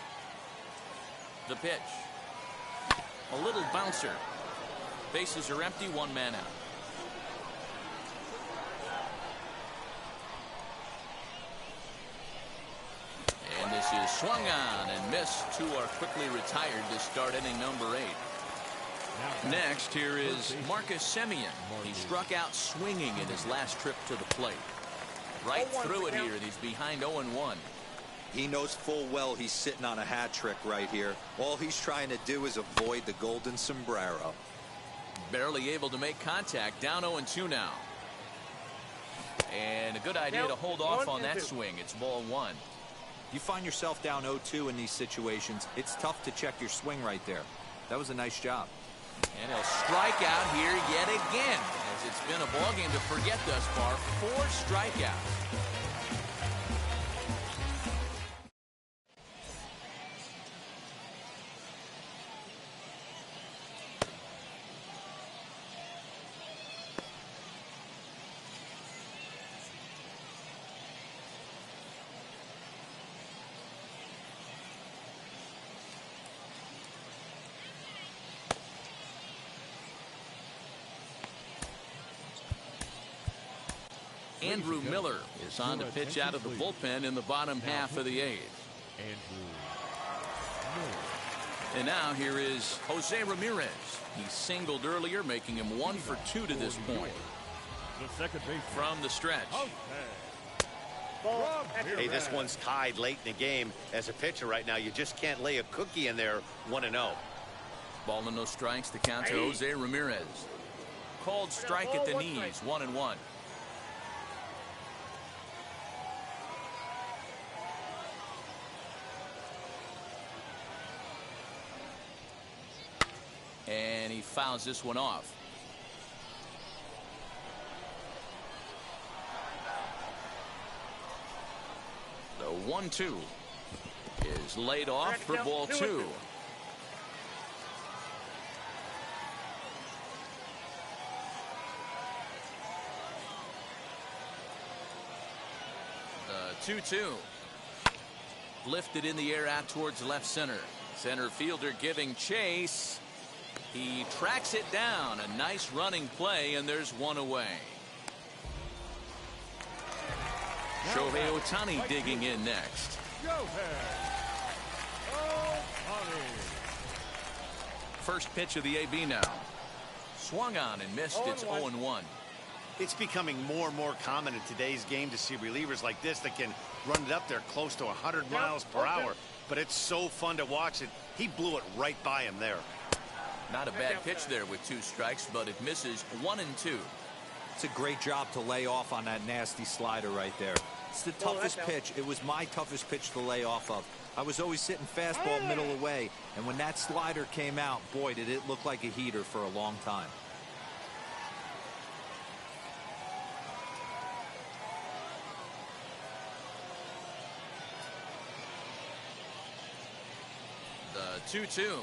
The pitch. A little bouncer. Bases are empty, 1 man out. And this is swung on and missed. 2 are quickly retired to start inning number 8. Next, here is Marcus Semien. He struck out swinging in his last trip to the plate. Right through it here, and he's behind 0-1. He knows full well he's sitting on a hat trick right here. All he's trying to do is avoid the golden sombrero. Barely able to make contact. Down 0-2 now. And a good idea to hold off on that swing. It's ball 1. You find yourself down 0-2 in these situations, it's tough to check your swing right there. That was a nice job. And he'll strike out here yet again, as it's been a ballgame to forget thus far. 4 strikeouts. Andrew Miller is on to pitch out of the bullpen in the bottom half of the 8th. And now here is Jose Ramirez. He singled earlier, making him 1 for 2 to this point. From the stretch. Hey, this one's tied late in the game. As a pitcher right now, you just can't lay a cookie in there 1-0. Ball and no strikes, the count to Jose Ramirez. Called strike at the knees, 1-1. And he fouls this one off. The 1-2 is He's laid off for ball 2. The 2-2. Lifted in the air out towards left center. Center fielder giving chase. He tracks it down. A nice running play, and there's one away. Shohei Ohtani digging in next. First pitch of the AB now. Swung on and missed. It's 0-1. It's becoming more and more common in today's game to see relievers like this that can run it up there close to 100 miles per hour. But it's so fun to watch it. He blew it right by him there. Not a bad pitch there with 2 strikes, but it misses 1-2. It's a great job to lay off on that nasty slider right there. It's the toughest pitch. It was my toughest pitch to lay off of. I was always sitting fastball middle away, and when that slider came out, boy, did it look like a heater for a long time. The 2-2.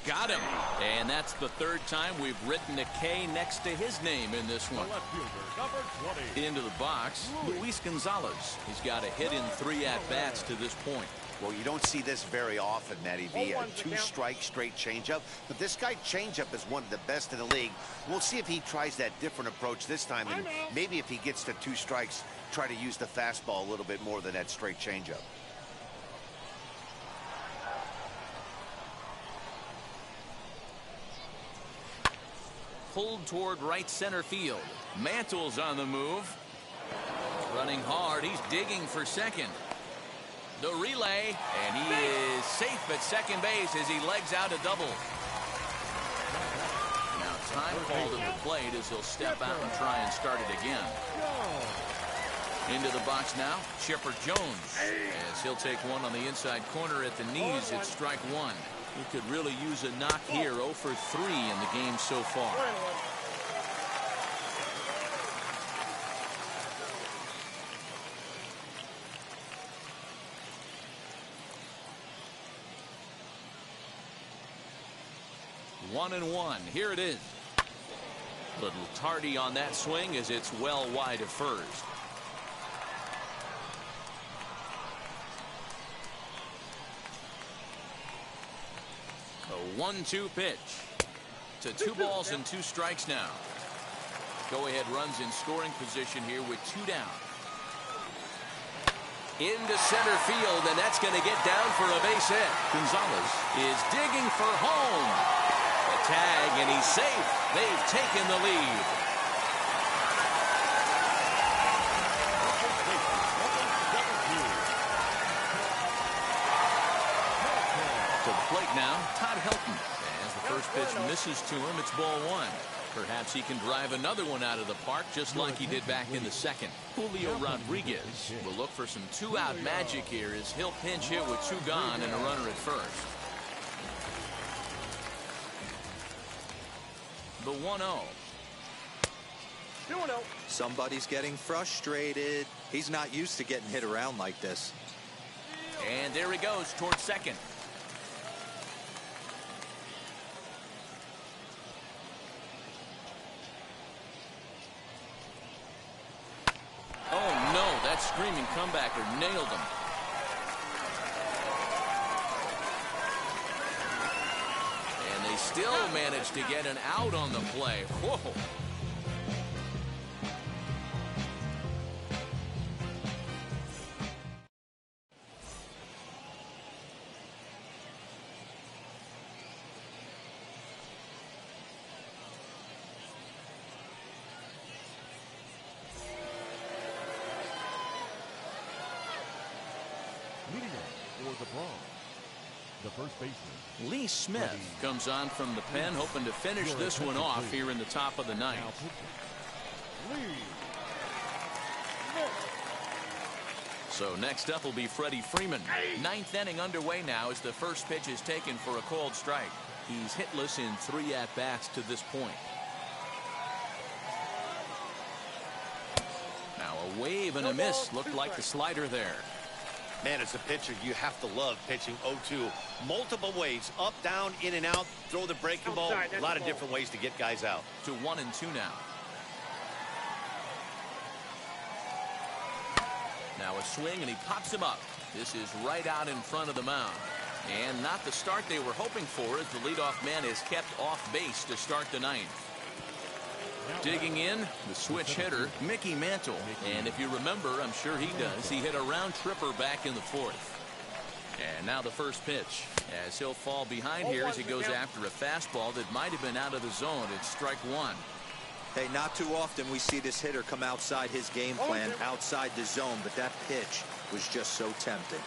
Got him. And that's the 3rd time we've written a K next to his name in this one. Into the box, Luis Gonzalez. He's got a hit in 3 at-bats to this point. Well, you don't see this very often, Matty V. A 2-strike straight changeup. But this guy changeup is one of the best in the league. We'll see if he tries that different approach this time. And maybe if he gets to 2 strikes, try to use the fastball a little bit more than that straight changeup. Pulled toward right center field. Mantle's on the move. Running hard. He's digging for second. The relay, and he is safe at second base as he legs out a double. Now time called at the plate as he'll step out and try and start it again. Into the box now, Chipper Jones, as he'll take one on the inside corner at the knees. It's strike 1. He could really use a knock here. 0 for 3 in the game so far. One and one. Here it is. Little tardy on that swing as it's well wide of first. A 1-2 pitch to 2 balls and 2 strikes now. Go ahead runs in scoring position here with 2 down. Into center field, and that's going to get down for a base hit. Gonzalez is digging for home. The tag, and he's safe. They've taken the lead. To the plate now, Todd Helton. As the first pitch misses to him, it's ball 1. Perhaps he can drive another one out of the park just like he did back in the second. Julio Rodriguez will look for some 2-out magic here as he'll pinch hit with 2 gone and a runner at first. The 1-0. Somebody's getting frustrated. He's not used to getting hit around like this. And there he goes towards second. Oh no, that screaming comebacker nailed him. And they still managed to get an out on the play. Whoa. The first baseman, Lee Smith comes on from the pen, hoping to finish this one off here in the top of the ninth. So next up will be Freddie Freeman. Ninth inning underway now as the first pitch is taken for a called strike. He's hitless in 3 at-bats to this point. Now a wave and a miss. Looked like the slider there. Man, as a pitcher, you have to love pitching 0-2. Multiple ways, up, down, in and out, throw the breaking ball. A lot of different ways to get guys out. To 1-2 now. Now a swing, and he pops him up. This is right out in front of the mound. And not the start they were hoping for, as the leadoff man is kept off base to start the ninth. Digging in, the switch hitter, Mickey Mantle. And if you remember, I'm sure he does, he hit a round tripper back in the 4th. And now the first pitch, as he'll fall behind here as he goes after a fastball that might have been out of the zone. It's strike 1. Hey, not too often we see this hitter come outside his game plan, outside the zone, but that pitch was just so tempting.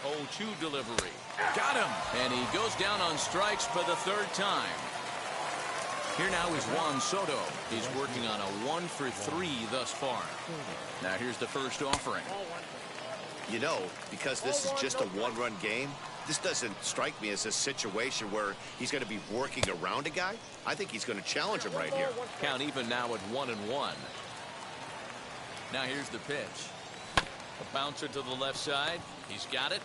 The 0-2 delivery. Got him! And he goes down on strikes for the 3rd time. Here now is Juan Soto. He's working on a 1-for-3 thus far. Now here's the first offering. You know, because this is just a one-run game, this doesn't strike me as a situation where he's going to be working around a guy. I think he's going to challenge him right here. Count even now at 1-1. Now here's the pitch. A bouncer to the left side. He's got it.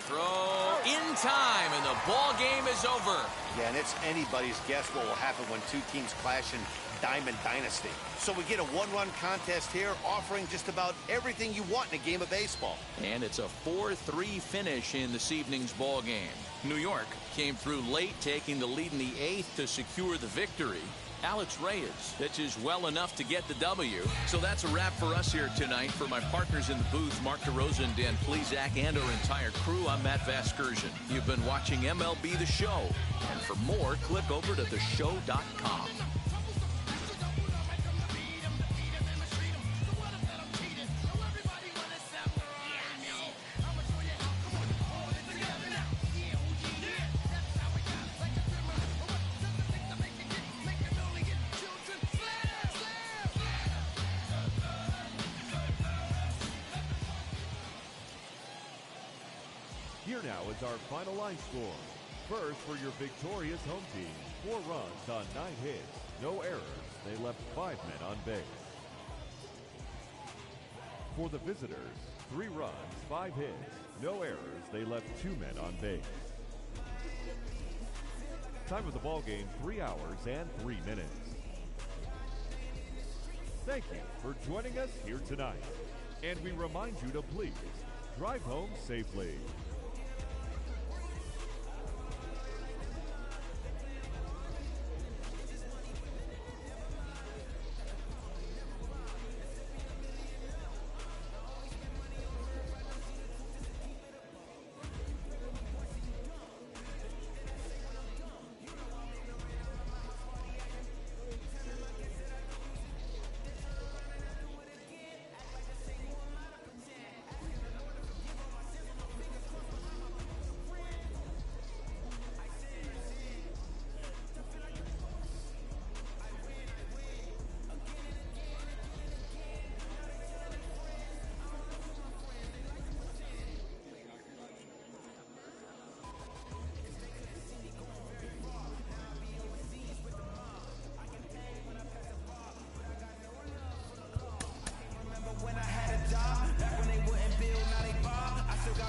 Throw in time, and the ball game is over. Yeah, and it's anybody's guess what will happen when two teams clash in Diamond Dynasty. So we get a one-run contest here, offering just about everything you want in a game of baseball. And it's a 4-3 finish in this evening's ball game. New York came through late, taking the lead in the 8th to secure the victory. Alex Reyes pitches well enough to get the W. So that's a wrap for us here tonight. For my partners in the booth, Mark DeRosa, Dan Plesac, and our entire crew, I'm Matt Vasgersian. You've been watching MLB The Show. And for more, click over to theshow.com. Here now is our final line score. First, for your victorious home team, 4 runs on 9 hits, no errors. They left 5 men on base. For the visitors, 3 runs, 5 hits, no errors. They left 2 men on base. Time of the ball game, 3 hours and 3 minutes. Thank you for joining us here tonight. And we remind you to please drive home safely.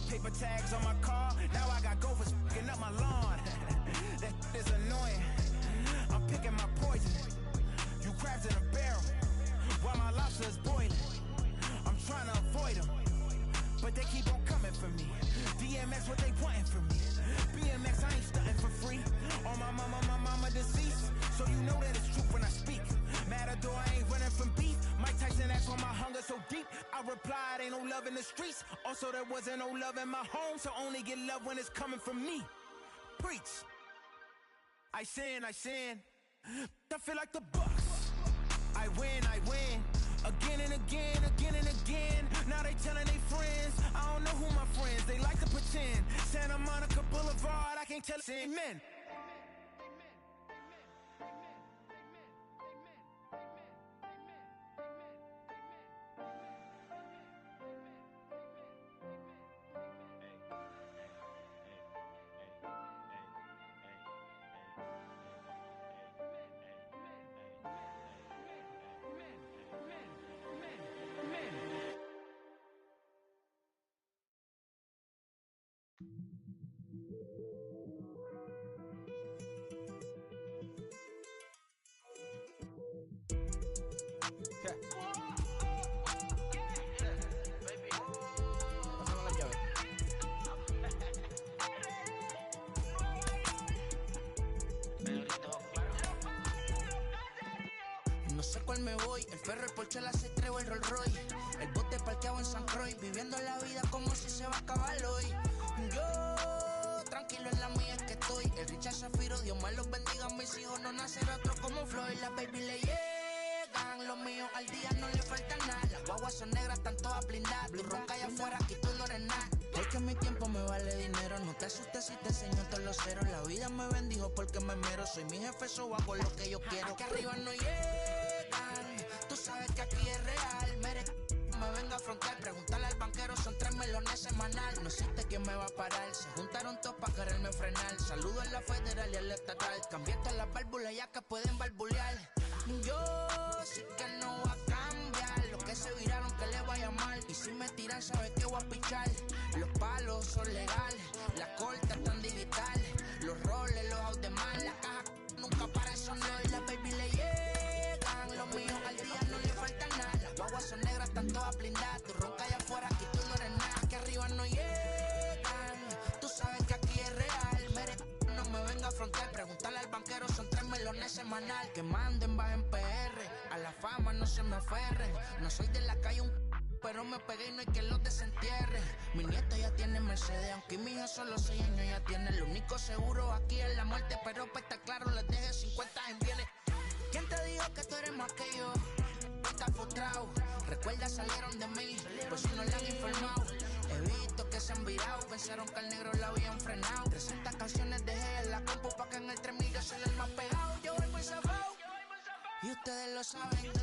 Paper tags on my car. Now I got gophers fucking up my lawn. That is annoying. I'm picking my poison. You crabs in a barrel while my lobster is boiling. I'm trying to avoid them, but they keep on coming for me. DMX, what they wanting from me? BMX, I ain't stunting for free. On my mama deceased, so you know that it's true when I speak. Matador, I ain't running from beef. Mike Tyson asked why my hunger so deep. I replied, ain't no love in the streets. Also, there wasn't no love in my home, so only get love when it's coming from me. Preach. I sin. I feel like the Bucks. I win. Again and again. Now they telling their friends. I don't know who my friends. They like to pretend. Santa Monica Boulevard, I can't tell men. cual me voy. El ferro, el Porsche, la Cetreo, el Rolls Royce. El bote parqueado en San Croix. Viviendo la vida como si se va a acabar hoy. Yo, tranquilo en la mía es que estoy. El Richard Zafiro, Dios me los bendiga. Mis hijos no nacerá otro como Floyd. Las baby le llegan. Los míos al día no le falta nada. Las guaguas son negras, están todas blindadas. Tu ronca allá afuera, aquí tú no eres nada. Es que mi tiempo me vale dinero. No te asustes si te enseño todos los ceros. La vida me bendijo porque me mero. Soy mi jefe, so hago lo que yo quiero. Aquí arriba no llegan. Tú sabes que aquí es real. Me venga a afrontar. Preguntarle al banquero, son 3 melones semanal. No existe quien me va a parar. Se juntaron todos para quererme frenar. Saludo a la federal y a la estatal. Cambié todas las válvulas ya que pueden barbulear. Yo sí que no voy a cambiar. Los que se viraron que les vaya mal. Y si me tiran, sabes que voy a pichar. Los palos son legales. Las cortas están digitales. Los roles, los automán. La caja nunca para de sonar. Y las baby le llegan. Los míos al día no le falta nada. Las guaguas son negras, están todas blindadas. Tu ronca allá afuera, aquí tú no eres nada. Aquí arriba no llegan. Tú sabes que aquí es real. No me venga a afrontar. Preguntarle al banquero, son 3 melones semanal. Que manden, bajen PR. A la fama no se me aferren. No soy de la calle pero me pegué y no hay que los desentierre. Mi nieto ya tiene Mercedes, aunque mi hija solo 6 años ya tiene. Lo único seguro aquí es la muerte, pero para estar claro les deje 50 en bienes. ¿Quién te dijo que tú eres más que yo? Estás frustrado, recuerda salieron de mí, pues si no le han informado. He visto que se han virado, pensaron que al negro la habían frenado. 300 canciones dejé en la compu pa' que en el 3000 yo soy el más pegado. Yo voy por zafao, y ustedes lo saben.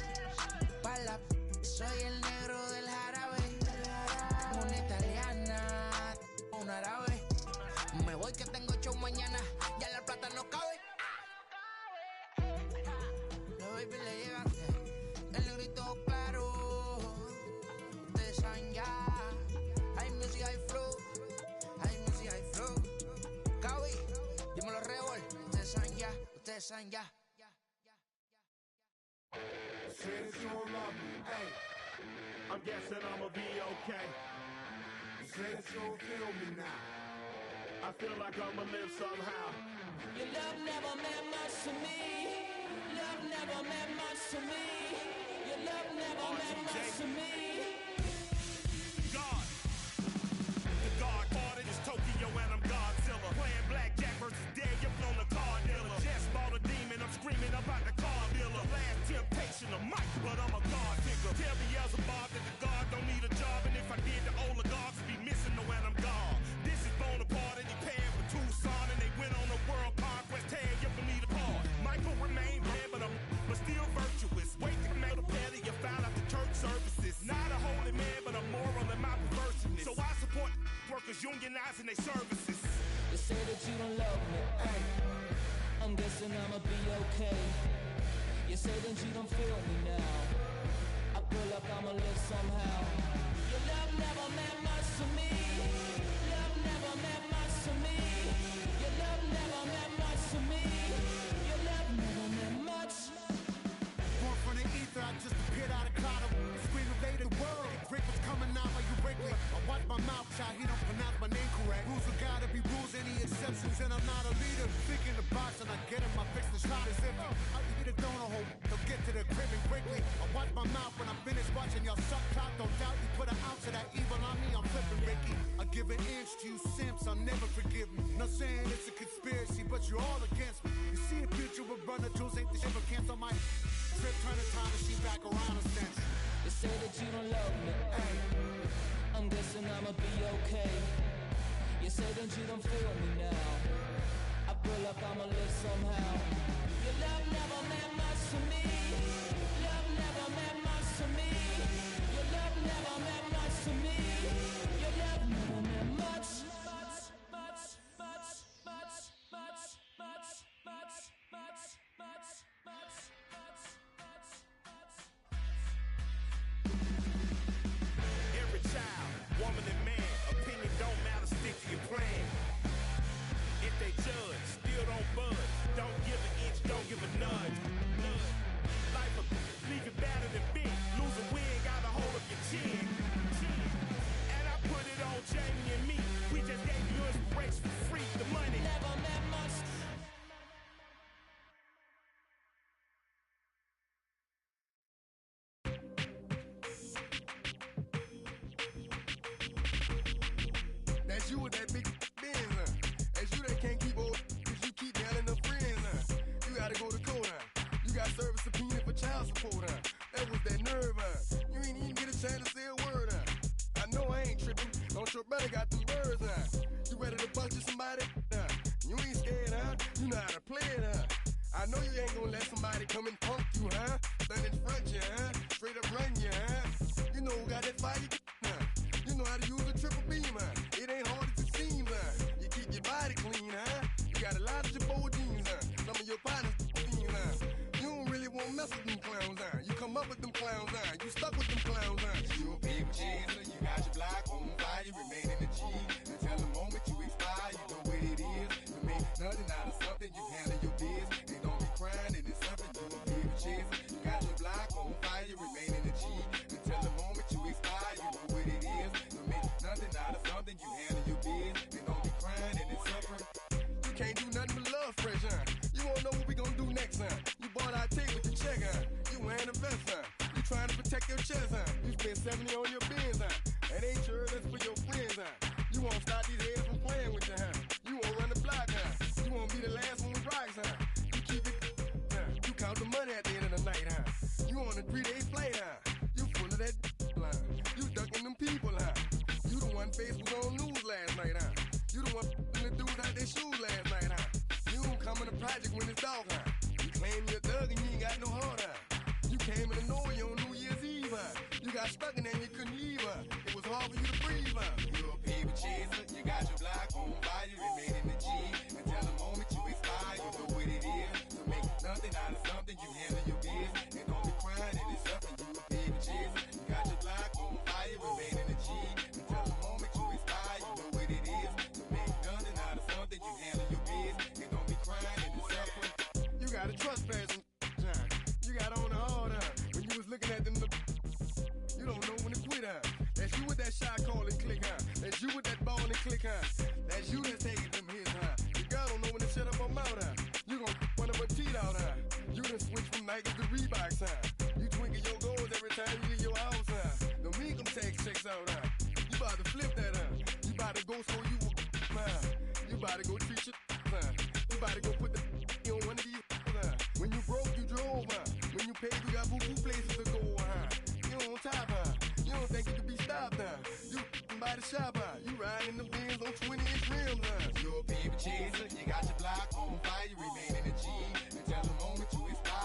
Pa' la soy el negro del jarabe. Una italiana, un árabe. Me voy que tengo show mañana, ya la plata no cabe. Los baby le llegan, el negrito claro. Ustedes saben ya. Hay music, hay flow. Hay music, hay flow. Cabi, dímelo Rebol. Ustedes saben ya, ustedes saben ya. Said you don't love me, hey. I'm guessing I'ma be okay. You said you don't feel me now. I feel like I'ma live somehow. Your love never meant much to me. Love never meant much to me. Your love never meant much to me. God. The God ordered is Tokyo and I'm Godzilla. Playing blackjack versus dead, you're on the card dealer. Just bought a demon, I'm screaming about the car dealer. Last temptation of Mike, but I'm a God digger. Tell Beelzebub that the God don't need a job, and if I did, the oligarchs would be missing the when I'm gone. This is Bonaparte and he paying for Tucson, and they went on a world conquest, tearing you from me apart. Michael remained dead, but still virtuous. Wait to come out of belly, you found out the church services. Not a holy man, but a moral in my perverseness. So I support workers unionizing their services. You say that you don't love me, hey. I'm guessing I'ma be okay. You say that you don't feel me now. I feel like I'ma live somehow. Your love never meant much to me. Love never meant much to me. Your love never meant much to me. Your love never meant much. Born from the ether, I just appeared out of cloud. Scream invaded the world. Rick was coming out like you Wrigley. I watch my mouth shot, he don't pronounce my name correct. Rules are gotta be rules, any exceptions, and I'm not a leader. Thinking the box and I get him, I fix the shot as if I eat a donut hole. They'll get to the crib and quickly. I watch my mouth when I'm finished watching y'all suck clout. Don't doubt you put an ounce of that evil on me, I'm flipping Ricky. I give an inch to you simps, I'll never forgive me. Not saying it's a conspiracy, but you're all against me. You see a future with brother Jules ain't the shit, but cancel my trip, turn the time machine back around a sense. You say that you don't love me, Hey, I'm guessing I'ma be okay. You say that you don't feel me now. I feel like I'ma live somehow. Your love never meant much to me. Love never meant much to me. Your love never meant much to me. Your love never meant much. every child, woman and man, opinion don't matter, stick to your plan. If they judge, still don't budge. Don't give an inch, don't give a nudge. Life will leave you battered and bent. Lose a win, got a hold of your chin. And I put it on Jamie and me. We just gave you inspiration for free. The money Never meant much. That's you with that big Benz, That's you that can't keep old, cause you keep yelling her friends, You gotta go to court, You got service subpoena for child support, That was that nerve, You ain't even get a chance to say a word, I know I ain't tripping, don't your brother got them birds, You ready to bust you somebody, You ain't scared, You know how to play it, I know you ain't gonna let somebody come and punk you, Stand in front you, Straight up run you, You know who got that fire, You know how to use a triple beam, It ain't hard as it seems, You keep your body clean, You got a lot of your bold jeans, Some of your partners, You don't really want to mess with them clowns, You come up with them clowns, You stuck with them clowns, You a people chaser, you got your block on fire, you remain in the G. Until the moment you expire, you know what it is. To make nothing out of something, you handle your biz. And don't be crying, it is something, you a people chaser. You got your block on fire, you remain in the G. Until the moment you expire, you know what it is. To make nothing out of something, you handle your biz. And don't be crying, it is something. You can't do nothing but love fresh, You won't know what we gonna do next, You bought our tape with your check, You wearing a vest, You trying to protect your chest, You spent 70 on your bins, That ain't sure that's for your friends, You won't stop these heads from playing with you, You won't run the block, You won't be the last one with rocks, You keep it, You count the money at the end of the night, You on a 3-day flight, You full of that line. You ducking them people, You the one face was on news last night, You the one the dudes out their shoes last night, You don't come in the project when it's dark, You claim you're a thug and you ain't got no heart, You came in the noise on New Year's Eve, You got stuck in there and you couldn't leave, It was hard for you to breathe, You a people chaser, you got your block on fire, you remain in the G. Until the moment you expire, you know what it is. To make nothing out of something, you handle your biz. And don't be crying, it is something, you a people chaser. You got your block on fire, you remain in the G. Until the moment you expire, you know what it is. To make nothing out of something, you handle your biz. And don't be crying, it is something. You got a trespass, You got on the hard, When you was looking at them, you don't know when to quit, That's you with that shot call and click, That's you with that ball and click, That's you that's taking them hits, Your girl don't know when to shut up her mouth, You gon' one of her teeth out, You done switch from Nikes to Reeboks, You twinkle your goals every time you leave your house, Don't make them tax checks out, You bout to flip that, You bout to go so you You bout to go treat your, You bout to go put the on one of these, When you broke, you drove, When you paid, you got boo-boo places to go, You on top, You don't think you can be stopped, You by the shop, You riding in the Benz on 20-inch rims, You a people chaser, you got your block on fire, you remain in the G. Until the moment you expire.